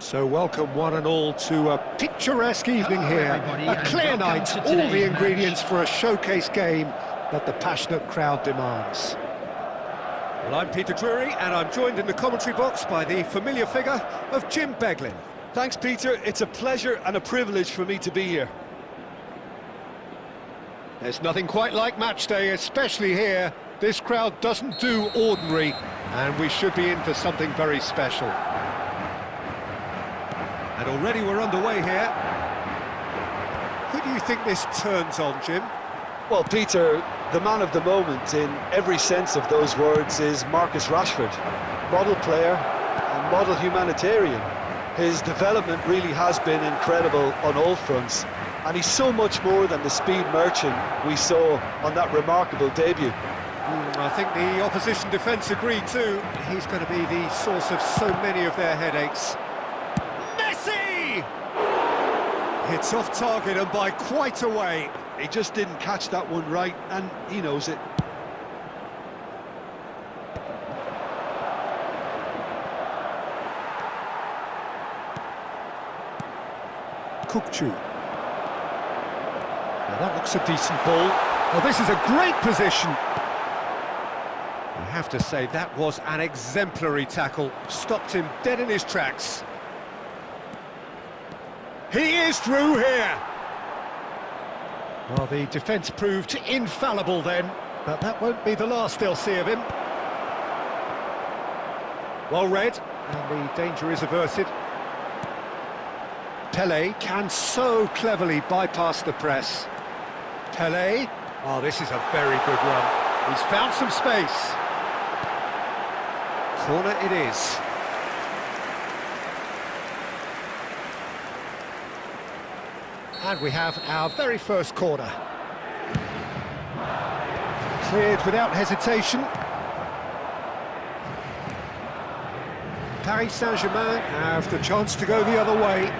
So welcome one and all to a picturesque evening here, a clear night, all the ingredients for a showcase game that the passionate crowd demands. Well, I'm Peter Drury and I'm joined in the commentary box by the familiar figure of Jim Beglin. Thanks, Peter. It's a pleasure and a privilege for me to be here. There's nothing quite like match day, especially here. This crowd doesn't do ordinary, and we should be in for something very special. And already we're underway here. Who do you think this turns on, Jim? Well, Peter, the man of the moment in every sense of those words is Marcus Rashford. Model player and model humanitarian. His development really has been incredible on all fronts, and he's so much more than the speed merchant we saw on that remarkable debut. I think the opposition defence agree too. He's going to be the source of so many of their headaches. It's off target and by quite a way. He just didn't catch that one right, and he knows it. Kukçu. Now that looks a decent ball. Well, this is a great position. You have to say that was an exemplary tackle. Stopped him dead in his tracks. He is through here. Well, the defence proved infallible then, but that won't be the last they'll see of him. Well read, and the danger is averted. Pele can so cleverly bypass the press. Pele, oh, this is a very good run. He's found some space. Corner it is. And we have our very first corner. Cleared without hesitation. Paris Saint-Germain have the chance to go the other way.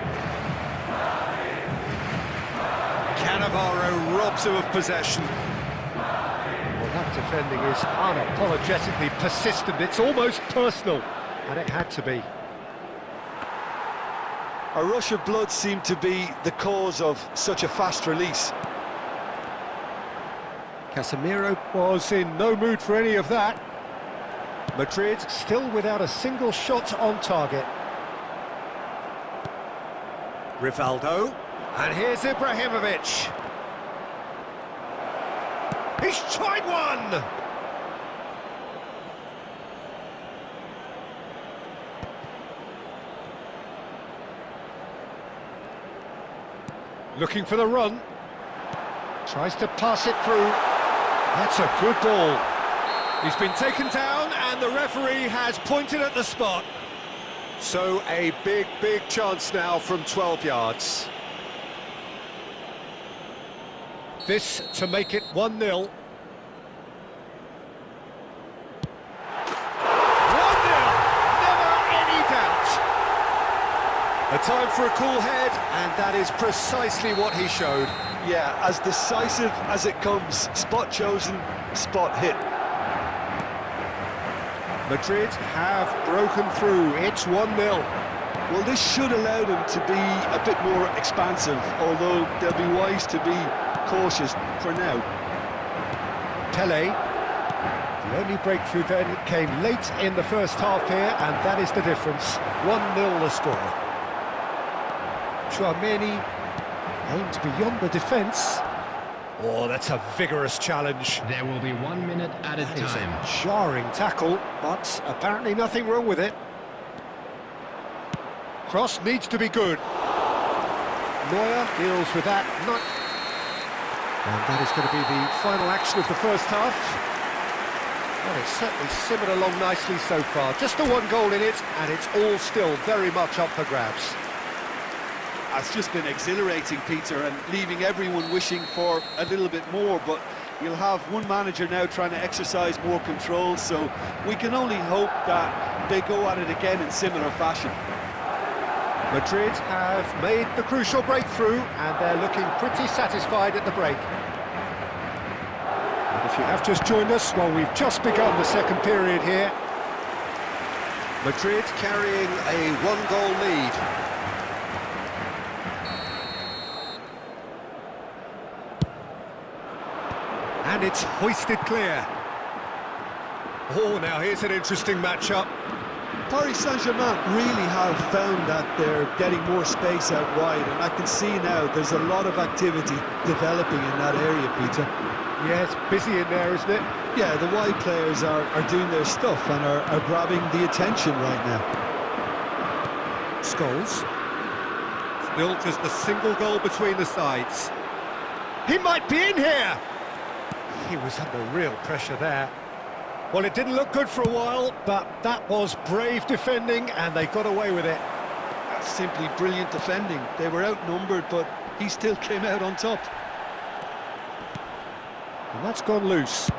Cannavaro robs him of possession. Well, that defending is unapologetically persistent. It's almost personal, and it had to be. A rush of blood seemed to be the cause of such a fast release. Casemiro was in no mood for any of that. Madrid still without a single shot on target. Rivaldo, and here's Ibrahimovic. He's tried one! Looking for the run. Tries to pass it through. That's a good ball. He's been taken down and the referee has pointed at the spot. So a big chance now from 12 yards. This to make it 1-0. 1-0! Never any doubt. A time for a cool head, and that is precisely what he showed. Yeah, as decisive as it comes. Spot chosen, spot hit. Madrid have broken through. It's 1-0. Well, this should allow them to be a bit more expansive, although they'll be wise to be cautious for now. Pele. The only breakthrough then came late in the first half here, and that is the difference. 1-0 the score. Chouameni aimed beyond the defence. Oh, that's a vigorous challenge. There will be 1 minute added That is time. a jarring tackle, but apparently nothing wrong with it. Cross needs to be good. Neuer deals with that. And that is going to be the final action of the first half. Well, it's certainly simmered along nicely so far. Just the one goal in it, and it's all still very much up for grabs. It's just been exhilarating, Peter, and leaving everyone wishing for a little bit more, but you'll have one manager now trying to exercise more control, so we can only hope that they go at it again in similar fashion. Madrid have made the crucial breakthrough, and they're looking pretty satisfied at the break. And if you have just joined us, well, we've just begun the second period here. Madrid carrying a one-goal lead. And it's hoisted clear. Oh, now here's an interesting matchup. Paris Saint-Germain really have found that they're getting more space out wide, and I can see now there's a lot of activity developing in that area, Peter. Yeah, it's busy in there, isn't it? Yeah, the wide players are doing their stuff and are grabbing the attention right now. Scholes. Still just a single goal between the sides. He might be in here! He was under real pressure there. Well, it didn't look good for a while, but that was brave defending, and they got away with it. That's simply brilliant defending. They were outnumbered, but he still came out on top. And that's gone loose.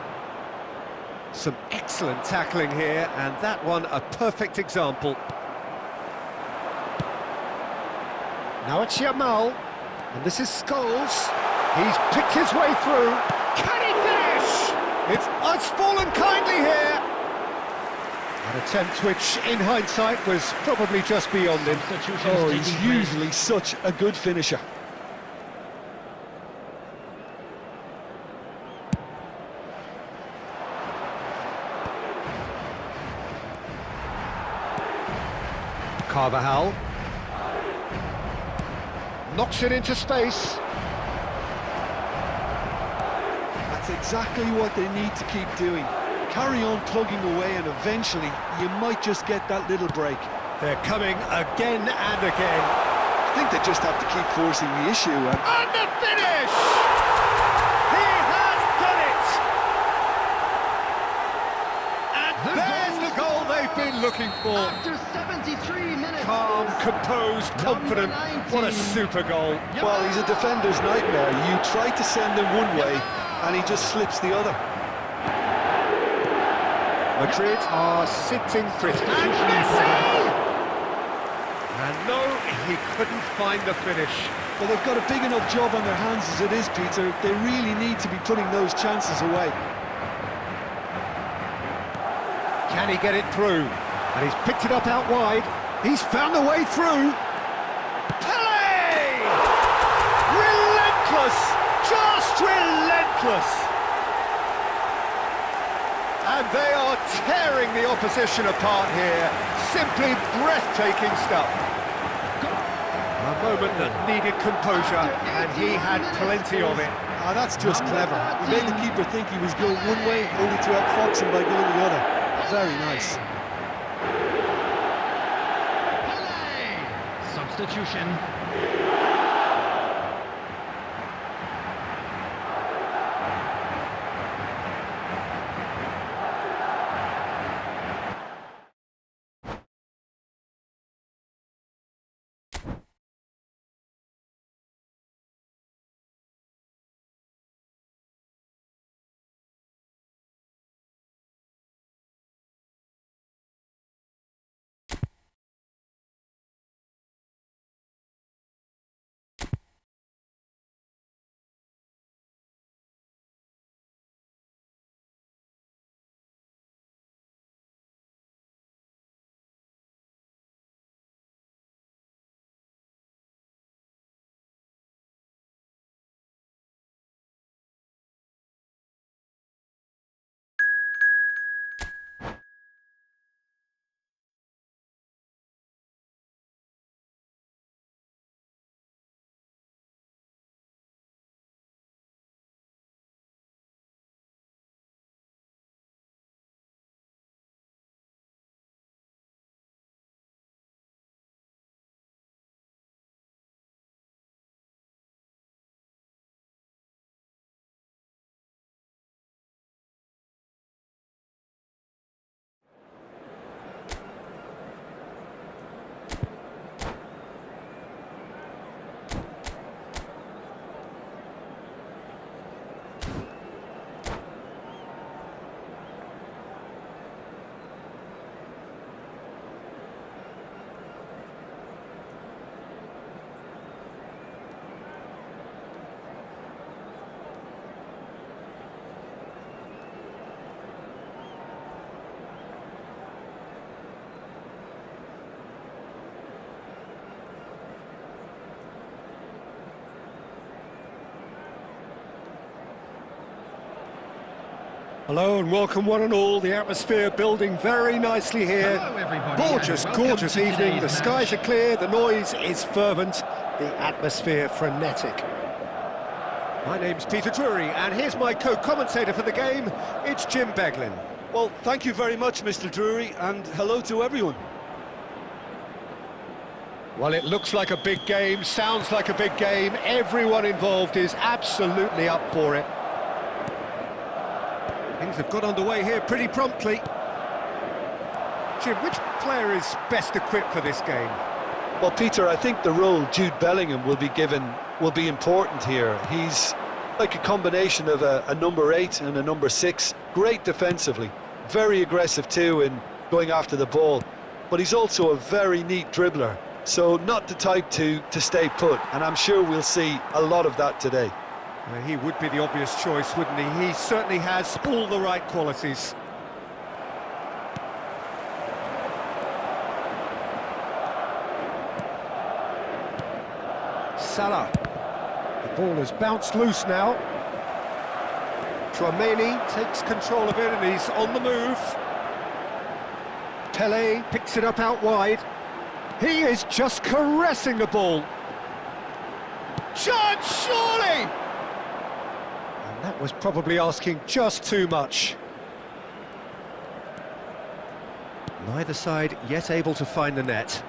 Some excellent tackling here, and that one a perfect example. Now it's Yamal, and this is Scholes. He's picked his way through. Can he finish? It's fallen kindly here. An attempt which, in hindsight, was probably just beyond him. Oh, he's usually such a good finisher. Carvajal knocks it into space. That's exactly what they need to keep doing. Carry on plugging away, and eventually you might just get that little break. They're coming again and again. I think they just have to keep forcing the issue. And the finish! He has done it! And there's the goal they've been looking for. After 73 minutes. Calm, composed, confident. What a super goal. Well, he's a defender's nightmare. You try to send him one way, and he just slips the other. Madrid are sitting pretty. And Messi! And no, he couldn't find the finish. Well, they've got a big enough job on their hands as it is, Peter. They really need to be putting those chances away. Can he get it through? And he's picked it up out wide. He's found the way through. Pele! Relentless! Just relentless! And they are tearing the opposition apart here. Simply breathtaking stuff. A moment that needed composure, and he had plenty of it. Ah, that's just clever. He made the keeper think he was going one way, only to outfox him by going the other. Very nice. Substitution. Hello and welcome one and all. The atmosphere building very nicely here. Hello, everybody, Gorgeous, and welcome gorgeous to evening. The today's skies are match. clear, the noise is fervent, the atmosphere frenetic. My name's Peter Drury, and here's my co-commentator for the game. It's Jim Beglin. Well, thank you very much, Mr. Drury, and hello to everyone. Well, it looks like a big game, sounds like a big game. Everyone involved is absolutely up for it. Things have got underway here pretty promptly. Jim, which player is best equipped for this game? Well, Peter, I think the role Jude Bellingham will be given will be important here. He's like a combination of a number 8 and a number 6. Great defensively, very aggressive too in going after the ball. But he's also a very neat dribbler, so not the type to stay put. And I'm sure we'll see a lot of that today. He would be the obvious choice, wouldn't he? He certainly has all the right qualities. Salah. The ball has bounced loose now. Tchouaméni takes control of it and he's on the move. Pele picks it up out wide. He is just caressing the ball. Chance, surely! And that was probably asking just too much. Neither side yet able to find the net.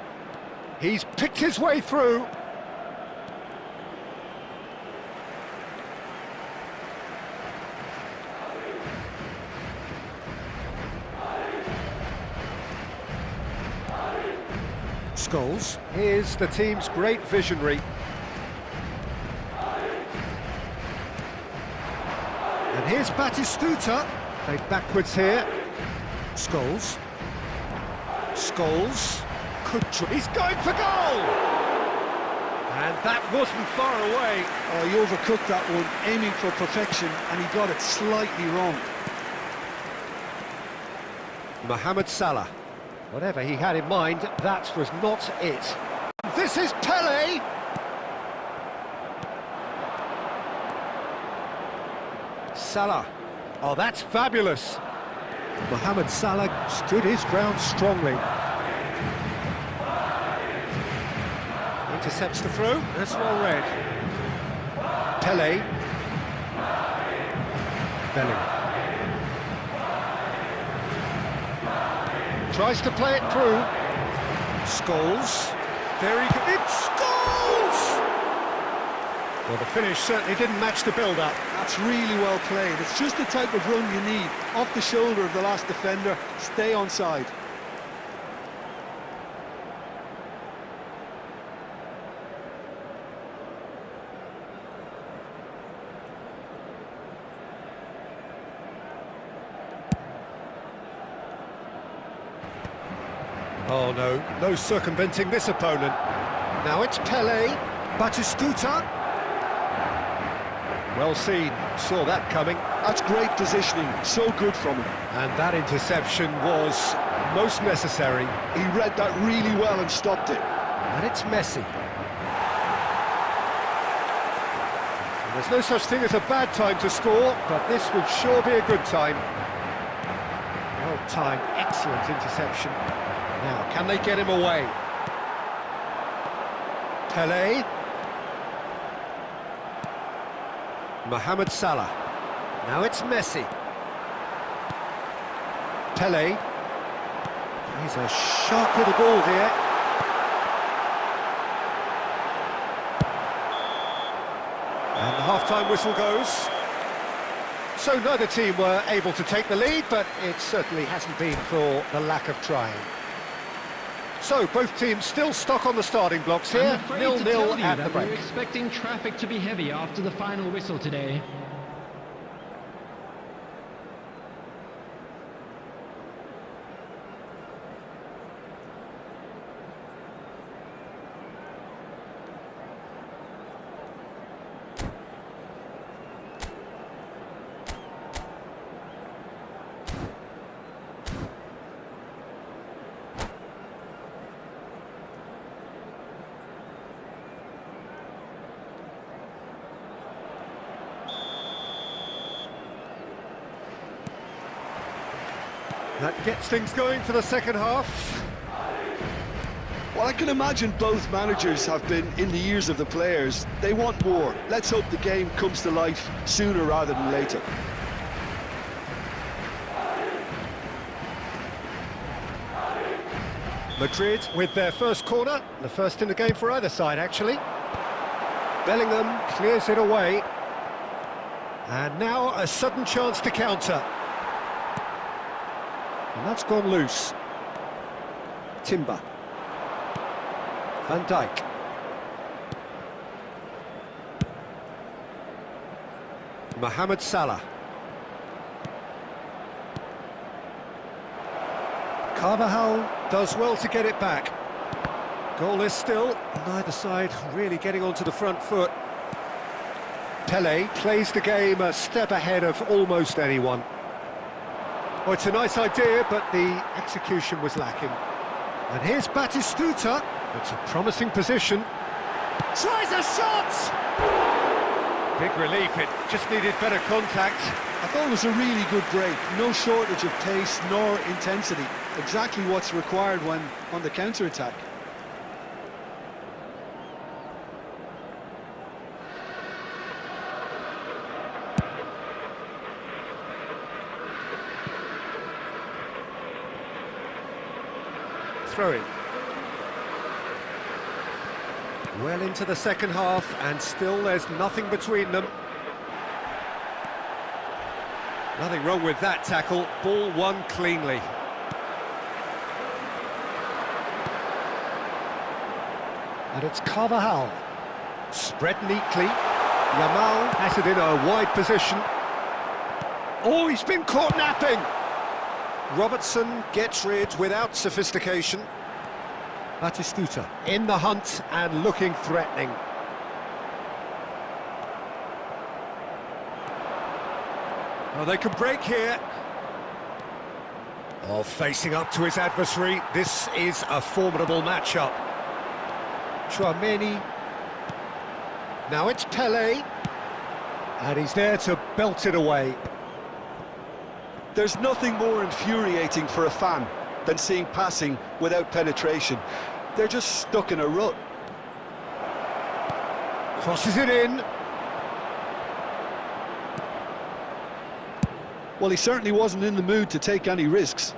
He's picked his way through. Scholes. Here's the team's great visionary. And here's Batistuta. Played backwards here. Scholes. Scholes. He's going for goal! And that wasn't far away. Oh, he overcooked that one, aiming for perfection, and he got it slightly wrong. Mohamed Salah. Whatever he had in mind, that was not it. This is Pele! Salah. Oh, that's fabulous. Mohamed Salah stood his ground strongly. Intercepts the throw, that's well read. Pele. Bellingham. Tries to play it through. Scholes. Very good. It's Scholes! Well, the finish certainly didn't match the build-up. That's really well played. It's just the type of run you need. Off the shoulder of the last defender, stay onside. Oh no, no circumventing this opponent. Now it's Pele, Batistuta. Well seen, saw that coming. That's great positioning, so good from him. And that interception was most necessary. He read that really well and stopped it. And it's Messi. And there's no such thing as a bad time to score, but this would sure be a good time. Well timed, excellent interception. Now, can they get him away? Pele. Mohamed Salah. Now it's Messi. Pele. He's a sharp little ball here. And the half-time whistle goes. So neither team were able to take the lead, but it certainly hasn't been for the lack of trying. So, both teams still stuck on the starting blocks here, I'm afraid to tell 0-0 you at the that we're break. expecting traffic to be heavy after the final whistle today. That gets things going for the second half. Well, I can imagine both managers have been in the ears of the players. They want more. Let's hope the game comes to life sooner rather than later. Madrid with their first corner, the first in the game for either side, actually. Bellingham clears it away. And now a sudden chance to counter. And that's gone loose. Timber. Van Dijk. Mohamed Salah. Carvajal does well to get it back. Goalless still, neither side really getting onto the front foot. Pelé plays the game a step ahead of almost anyone. Oh, it's a nice idea, but the execution was lacking. And here's Batistuta. It's a promising position. Tries a shot! Big relief, it just needed better contact. I thought it was a really good break. No shortage of pace nor intensity. Exactly what's required when on the counter-attack. Throw in. Well into the second half, and still there's nothing between them. Nothing wrong with that tackle, ball won cleanly. And it's Carvajal. Spread neatly. Yamal has it in a wide position. Oh, he's been caught napping! Robertson gets rid without sophistication. Batistuta in the hunt and looking threatening. Oh, they can break here. Oh, facing up to his adversary. This is a formidable matchup. Chouameni. Now it's Pelé. And he's there to belt it away. There's nothing more infuriating for a fan than seeing passing without penetration. They're just stuck in a rut. Crosses it in. Well, he certainly wasn't in the mood to take any risks.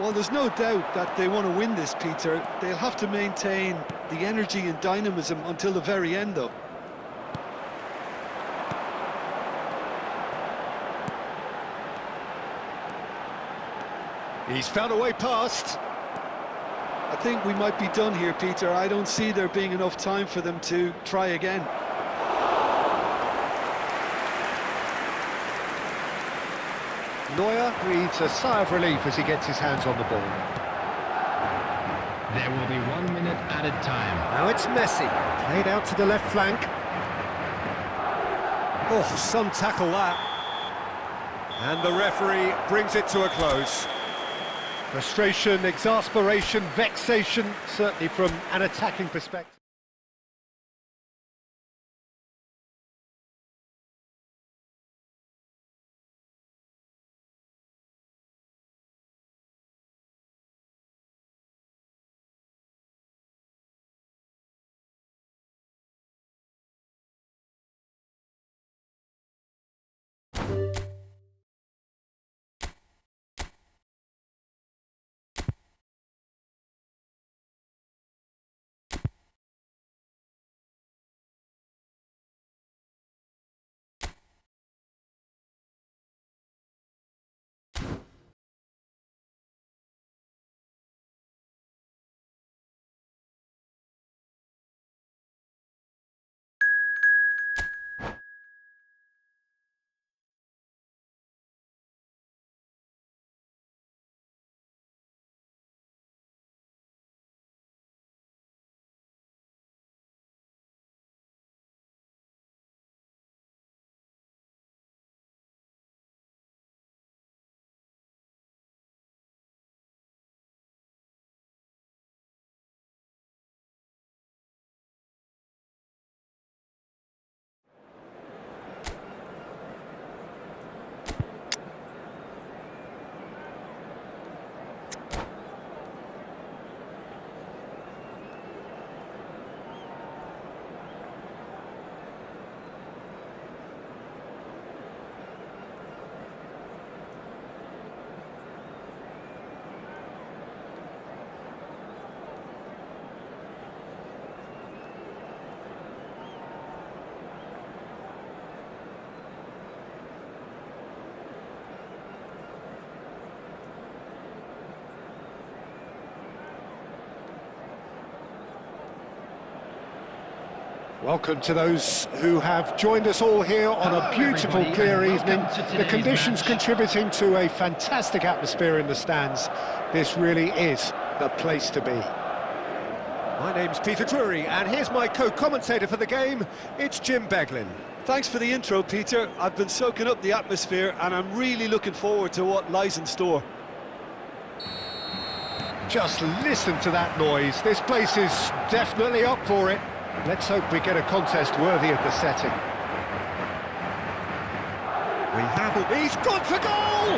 Well, there's no doubt that they want to win this, Peter. They'll have to maintain the energy and dynamism until the very end, though. He's found a way past. I think we might be done here, Peter. I don't see there being enough time for them to try again. Neuer breathes a sigh of relief as he gets his hands on the ball. There will be 1 minute added time. Now it's Messi, played out to the left flank. Oh, some tackle that. And the referee brings it to a close. Frustration, exasperation, vexation, certainly from an attacking perspective. Welcome to those who have joined us all here on a beautiful, clear evening. The conditions contributing to a fantastic atmosphere in the stands. This really is the place to be. My name's Peter Drury, and here's my co-commentator for the game. It's Jim Beglin. Thanks for the intro, Peter. I've been soaking up the atmosphere, and I'm really looking forward to what lies in store. Just listen to that noise. This place is definitely up for it. Let's hope we get a contest worthy of the setting. We have it. He's gone for goal!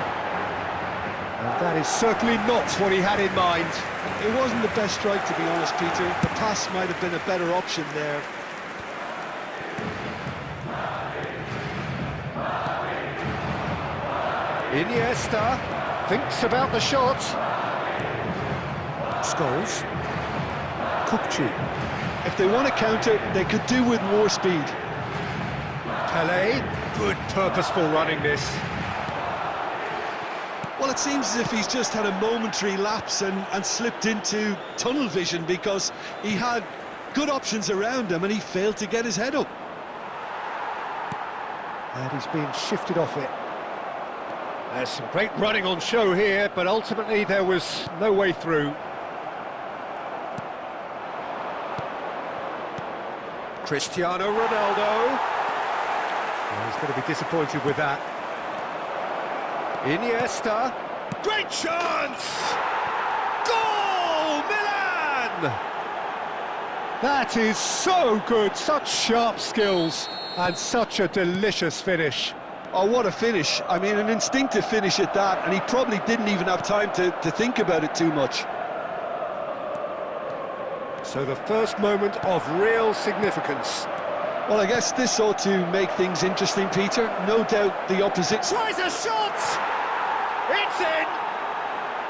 And that is certainly not what he had in mind. It wasn't the best strike, to be honest, Peter. The pass might have been a better option there. Iniesta thinks about the shot. Scholes. Kukçu. If they want to counter, they could do with more speed. Pelé, good purposeful running this. Well, it seems as if he's just had a momentary lapse and slipped into tunnel vision, because he had good options around him and he failed to get his head up. And he's being shifted off it. There's some great running on show here, but ultimately there was no way through. Cristiano Ronaldo. Well, he's going to be disappointed with that. Iniesta. Great chance! Goal! Milan! That is so good, such sharp skills, and such a delicious finish. Oh, what a finish. I mean, an instinctive finish at that, and he probably didn't even have time to think about it too much. So the first moment of real significance. Well, I guess this ought to make things interesting, Peter. No doubt the opposite... Tries a shot! It's in!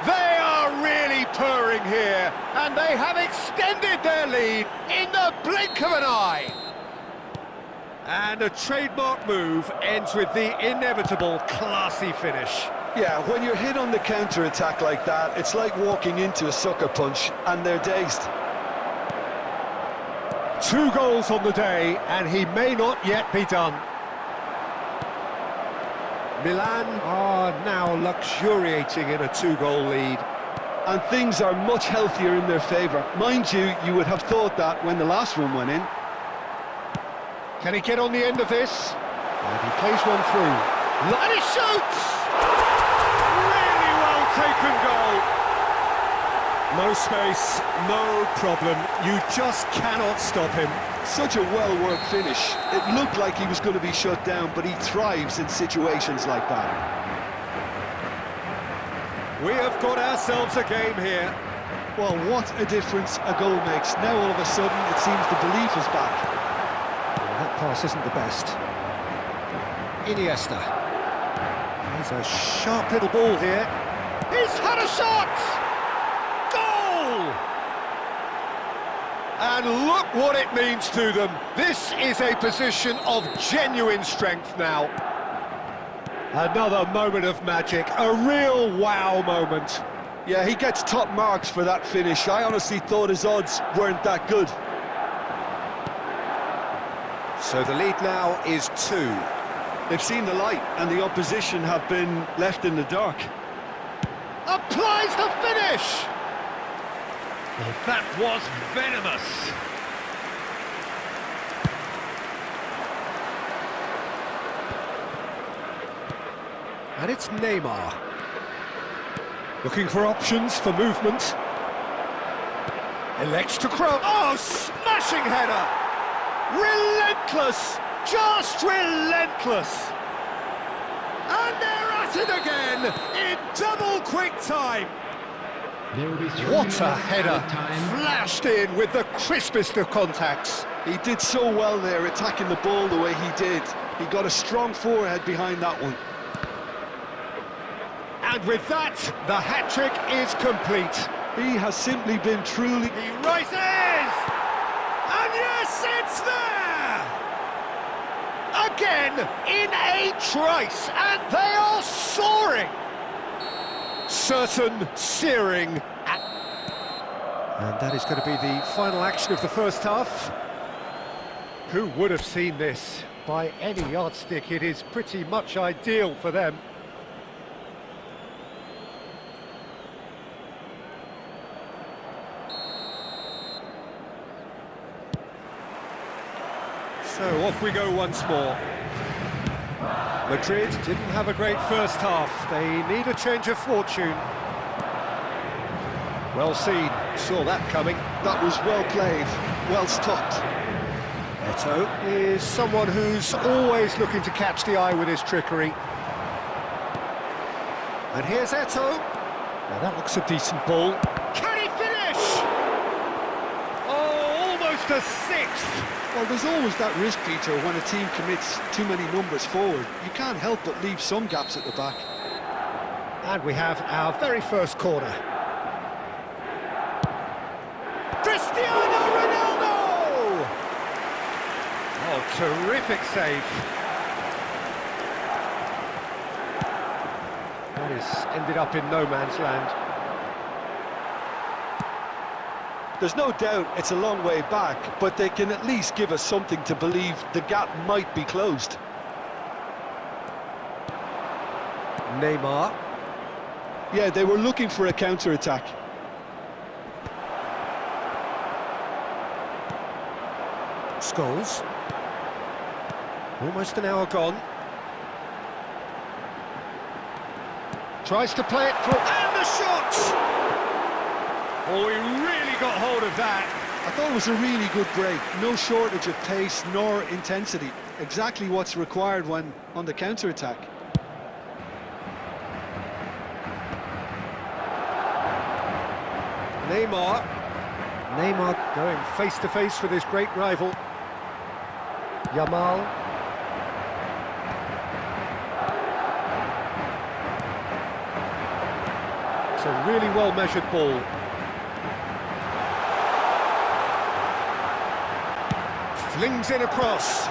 They are really purring here, and they have extended their lead in the blink of an eye. And a trademark move ends with the inevitable classy finish. Yeah, when you're hit on the counter-attack like that, it's like walking into a sucker punch, and they're dazed. 2 goals on the day, and he may not yet be done. Milan are now luxuriating in a 2-goal lead. And things are much healthier in their favour. Mind you, you would have thought that when the last one went in. Can he get on the end of this? And he plays one through. And he shoots! Really well taken goal. No space, no problem. You just cannot stop him. Such a well-worked finish. It looked like he was going to be shut down, but he thrives in situations like that. We have got ourselves a game here. Well, what a difference a goal makes. Now all of a sudden it seems the belief is back. Well, that pass isn't the best. Iniesta. There's a sharp little ball here. He's had a shot! Goal! And look what it means to them. This is a position of genuine strength now. Another moment of magic, a real wow moment. Yeah, he gets top marks for that finish. I honestly thought his odds weren't that good. So the lead now is 2. They've seen the light, and the opposition have been left in the dark. Applies the finish! Well, that was venomous. And it's Neymar. Looking for options for movement. Elects to cross. Oh, smashing header! Relentless! Just relentless! And they're at it again in double quick time. What a header! Flashed in with the crispest of contacts. He did so well there, attacking the ball the way he did. He got a strong forehead behind that one. And with that, the hat-trick is complete. He has simply been truly... He rises! And yes, it's there! Again, in a trice, and they are soaring! Certain, searing... And that is going to be the final action of the first half. Who would have seen this? By any yardstick, it is pretty much ideal for them. So off we go once more. Madrid didn't have a great first half. They need a change of fortune. Well seen, saw that coming. That was well played, well stopped. Eto is someone who's always looking to catch the eye with his trickery. And here's Eto. Now that looks a decent ball. Can he finish? Oh, almost a sixth. Well, there's always that risk, Peter, when a team commits too many numbers forward. You can't help but leave some gaps at the back. And we have our very first corner. Cristiano Ronaldo! Oh, terrific save. That is ended up in no man's land. There's no doubt it's a long way back, but they can at least give us something to believe the gap might be closed. Neymar. Yeah, they were looking for a counter-attack. Scholes. Almost an hour gone. Tries to play it through, and the shot! Oh, he really got hold of that. I thought it was a really good break. No shortage of pace nor intensity. Exactly what's required when on the counter-attack. Neymar. Neymar going face-to-face with his great rival. Yamal. It's a really well-measured ball. Flings in across.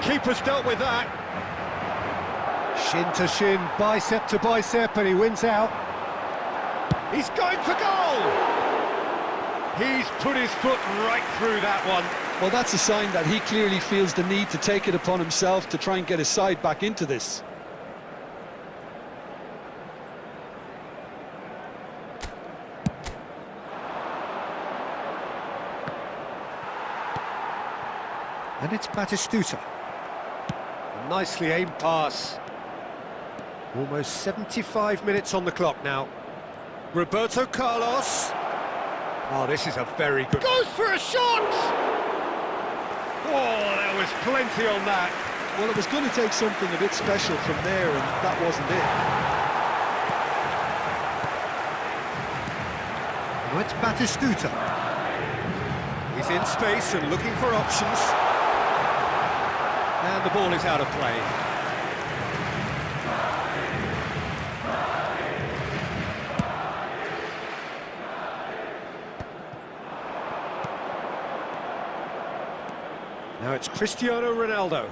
Keeper's dealt with that. Shin to shin, bicep to bicep, and he wins out. He's going for goal! He's put his foot right through that one. Well, that's a sign that he clearly feels the need to take it upon himself to try and get his side back into this. And it's Batistuta. A nicely aimed pass. Almost 75 minutes on the clock now. Roberto Carlos. Oh, this is a very good... Goes for a shot! Oh, there was plenty on that. Well, it was going to take something a bit special from there, and that wasn't it. Well, it's Batistuta. He's in space and looking for options. And the ball is out of play. Now it's Cristiano Ronaldo.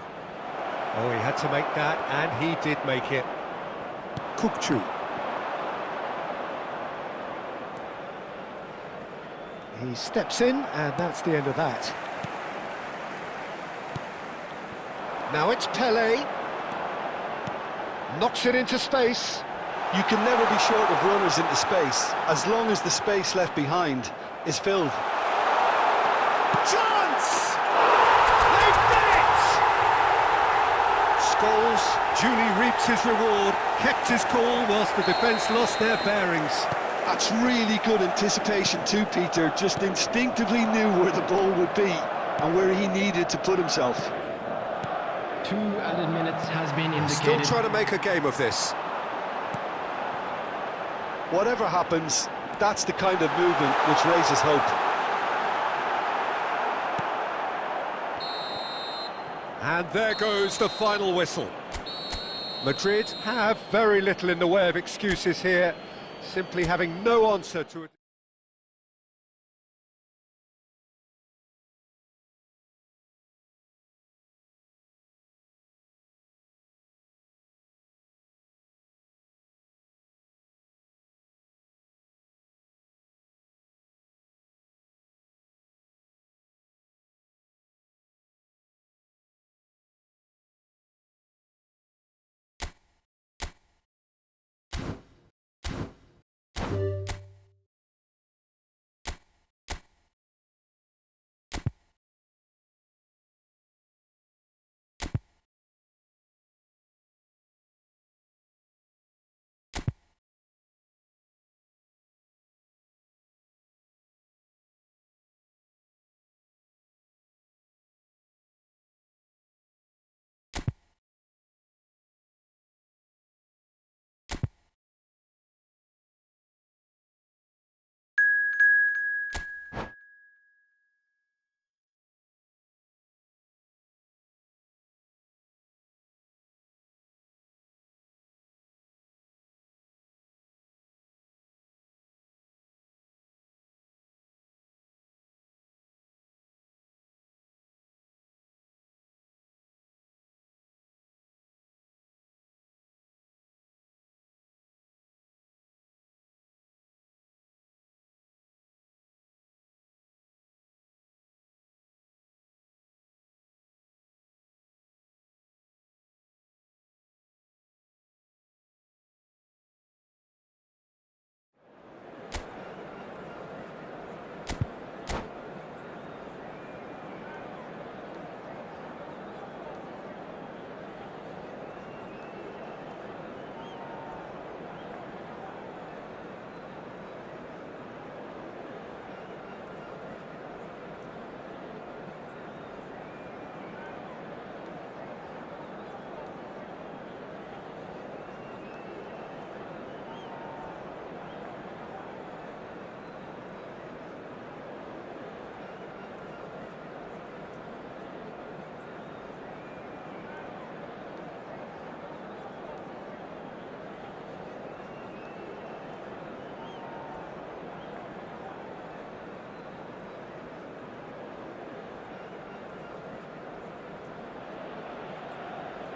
Oh, he had to make that, and he did make it. Kukçu. He steps in, and that's the end of that. Now it's Pelé. Knocks it into space. You can never be short of runners into space, as long as the space left behind is filled. Chance! They've done it! Scholes duly reaps his reward, kept his cool whilst the defence lost their bearings. That's really good anticipation too, Peter. Just instinctively knew where the ball would be and where he needed to put himself. 2 added minutes has been indicated. Still trying to make a game of this. Whatever happens, that's the kind of movement which raises hope. And there goes the final whistle. Madrid have very little in the way of excuses here, simply having no answer to it.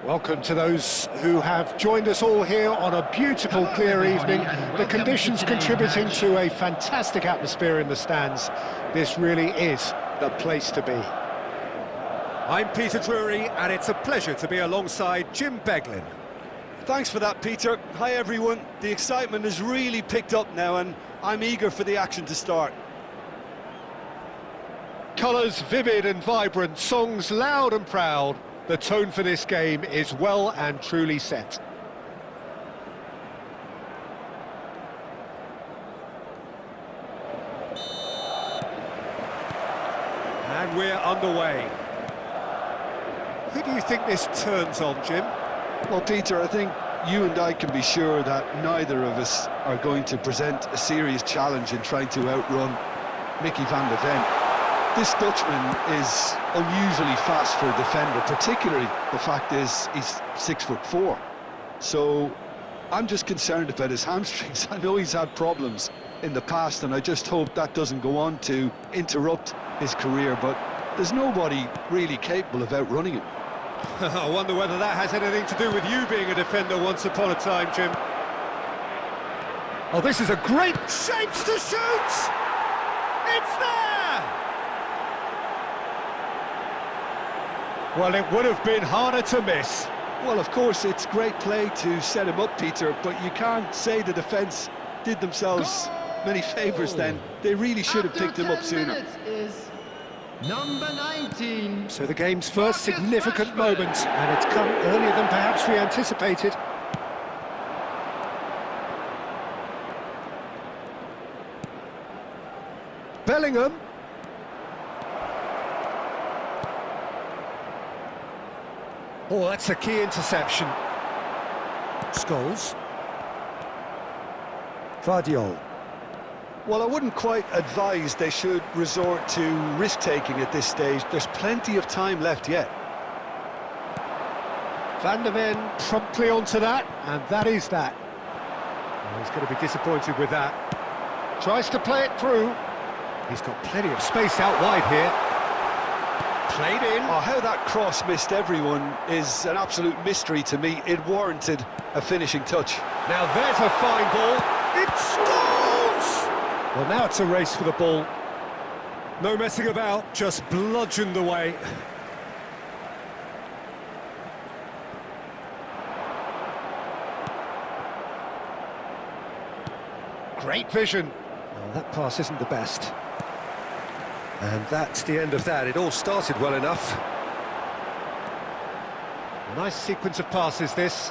Welcome to those who have joined us all here on a beautiful, clear evening. The conditions contributing to a fantastic atmosphere in the stands. This really is the place to be. I'm Peter Drury, and it's a pleasure to be alongside Jim Beglin. Thanks for that, Peter. Hi, everyone. The excitement has really picked up now, and I'm eager for the action to start. Colours vivid and vibrant, songs loud and proud. The tone for this game is well and truly set. And we're underway. Who do you think this turns on, Jim? Well, Peter, I think you and I can be sure that neither of us are going to present a serious challenge in trying to outrun Mickey van der Ven. This Dutchman is unusually fast for a defender, particularly the fact is he's 6'4". So I'm just concerned about his hamstrings. I know he's had problems in the past, and I just hope that doesn't go on to interrupt his career, but there's nobody really capable of outrunning him. I wonder whether that has anything to do with you being a defender once upon a time, Jim. Oh, this is a great chance to shoot! It's there! Well, it would have been harder to miss. Well, of course, it's great play to set him up, Peter, but you can't say the defence did themselves many favours then. They really should have picked him up sooner. Is number 19. So the game's first significant moment, and it's come earlier than perhaps we anticipated. Bellingham. Oh, that's a key interception. Scholes. Vardiol. Well, I wouldn't quite advise they should resort to risk-taking at this stage. There's plenty of time left yet. Van der Ven promptly onto that, and that is that. Oh, he's going to be disappointed with that. Tries to play it through. He's got plenty of space out wide here. Played in. Oh, how that cross missed everyone is an absolute mystery to me. It warranted a finishing touch. Now there's a fine ball. It scores! Well, now it's a race for the ball. No messing about, just bludgeoned away. Great vision. Well, that pass isn't the best. And that's the end of that. It all started well enough. A nice sequence of passes, this.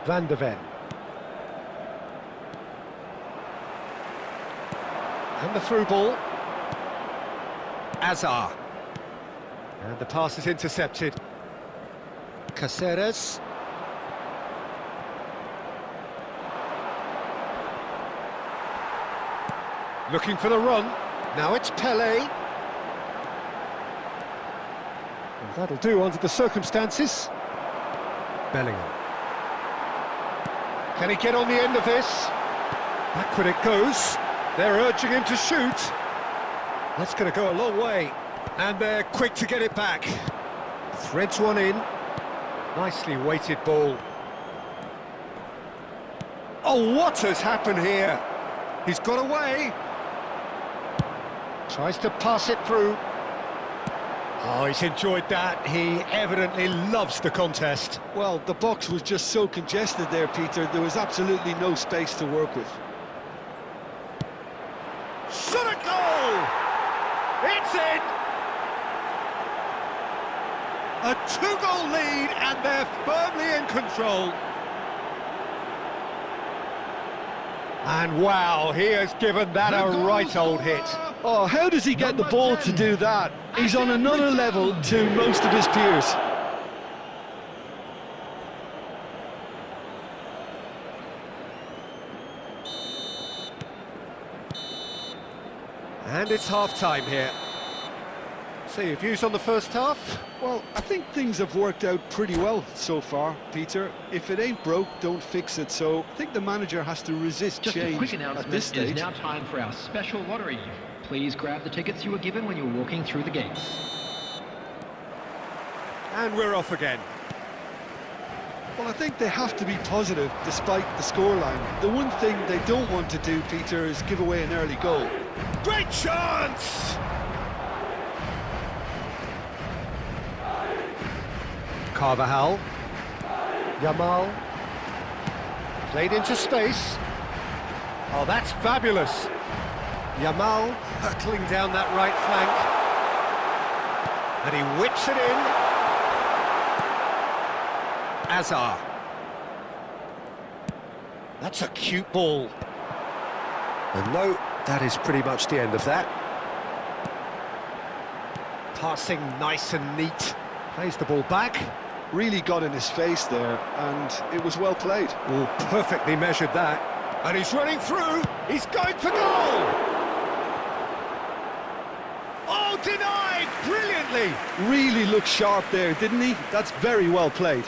Van der Ven. And the through ball. Azar. And the pass is intercepted. Caceres. Looking for the run. Now it's Pelé. And that'll do under the circumstances. Bellingham. Can he get on the end of this? Backward it goes. They're urging him to shoot. That's going to go a long way. And they're quick to get it back. Threads one in. Nicely weighted ball. Oh, what has happened here? He's got away. Tries to pass it through. Oh, he's enjoyed that. He evidently loves the contest. Well, the box was just so congested there, Peter. There was absolutely no space to work with. Shot a goal! It's in! A two-goal lead, and they're firmly in control. And wow, he has given that a right old hit. Oh, how does he get the ball to do that? He's on another level to most of his peers. And it's half-time here. So your views on the first half? Well, I think things have worked out pretty well so far, Peter. If it ain't broke, don't fix it. So I think the manager has to resist Just change a quick at announcement, this it stage. is now time for our special lottery. Please grab the tickets you were given when you were walking through the gates. And we're off again. Well, I think they have to be positive despite the scoreline. The one thing they don't want to do, Peter, is give away an early goal. Great chance! Carvajal. Yamal. Played into space. Oh, that's fabulous. Yamal hurtling down that right flank. And he whips it in. Azar. That's a cute ball. And no, that is pretty much the end of that. Passing nice and neat. Plays the ball back. Really got in his face there, and it was well played. Oh, perfectly measured that. And he's running through. He's going for goal. Oh, denied brilliantly. Really looked sharp there, didn't he? That's very well played.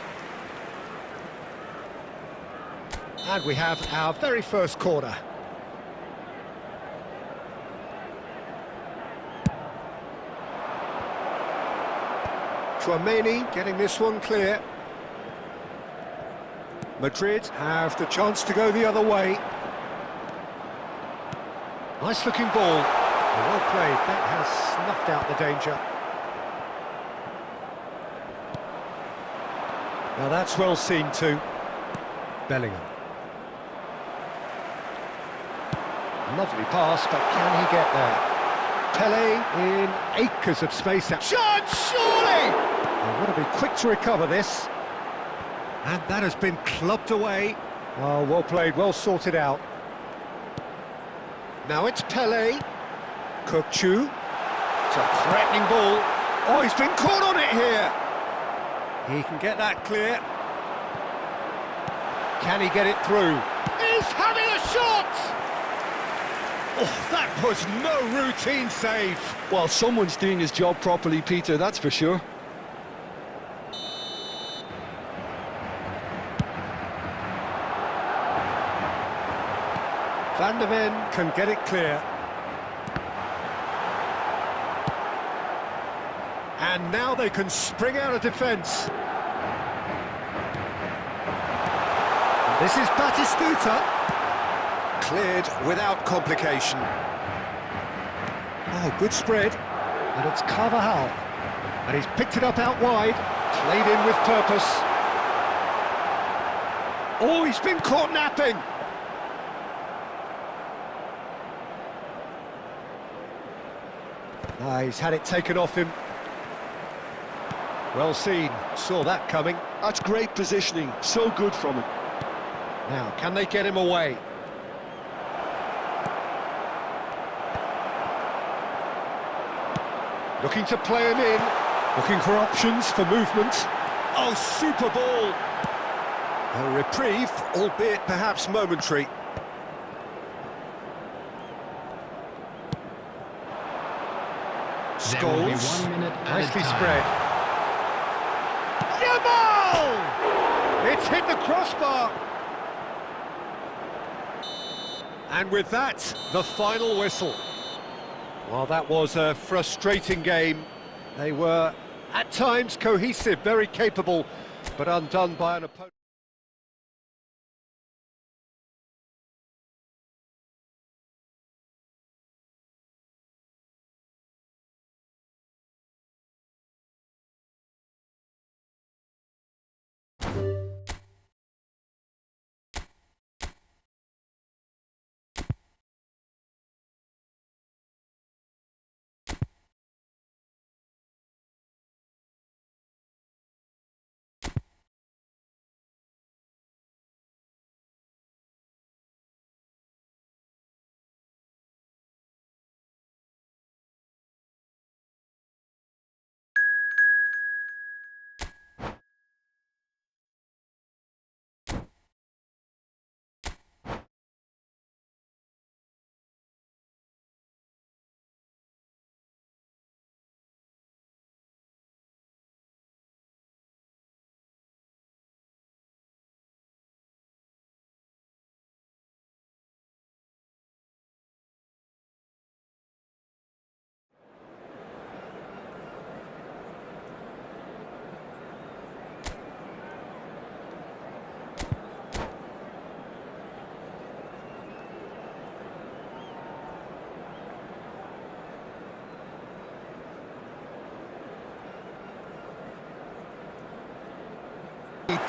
And we have our very first corner. Chouameni getting this one clear. Madrid have the chance to go the other way. Nice looking ball. Well played, that has snuffed out the danger. Now that's well seen too. Bellingham. Lovely pass, but can he get there? Pele in acres of space. Chance, surely! They want to be quick to recover this. And that has been clubbed away. Oh, well played, well sorted out. Now it's Pele. Kukçu. It's a threatening ball. Oh, he's been caught on it here. He can get that clear. Can he get it through? He's having a shot! Oh, that was no routine save. Well, someone's doing his job properly, Peter, that's for sure. Van der Ven can get it clear. And now they can spring out of defence. This is Batistuta. Cleared without complication. Oh, good spread. And it's Carvajal. And he's picked it up out wide. Played in with purpose. Oh, he's been caught napping. Ah, he's had it taken off him. Well seen, saw that coming. That's great positioning, so good from him. Now, can they get him away? Looking to play him in, looking for options for movement. Oh, super ball! A reprieve, albeit perhaps momentary. There will be Scholes, 1 minute added nicely time. spread. Yamal! It's hit the crossbar! And with that, the final whistle. Well, that was a frustrating game. They were, at times, cohesive, very capable, but undone by an opponent.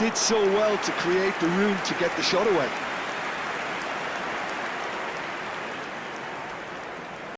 did so well to create the room to get the shot away.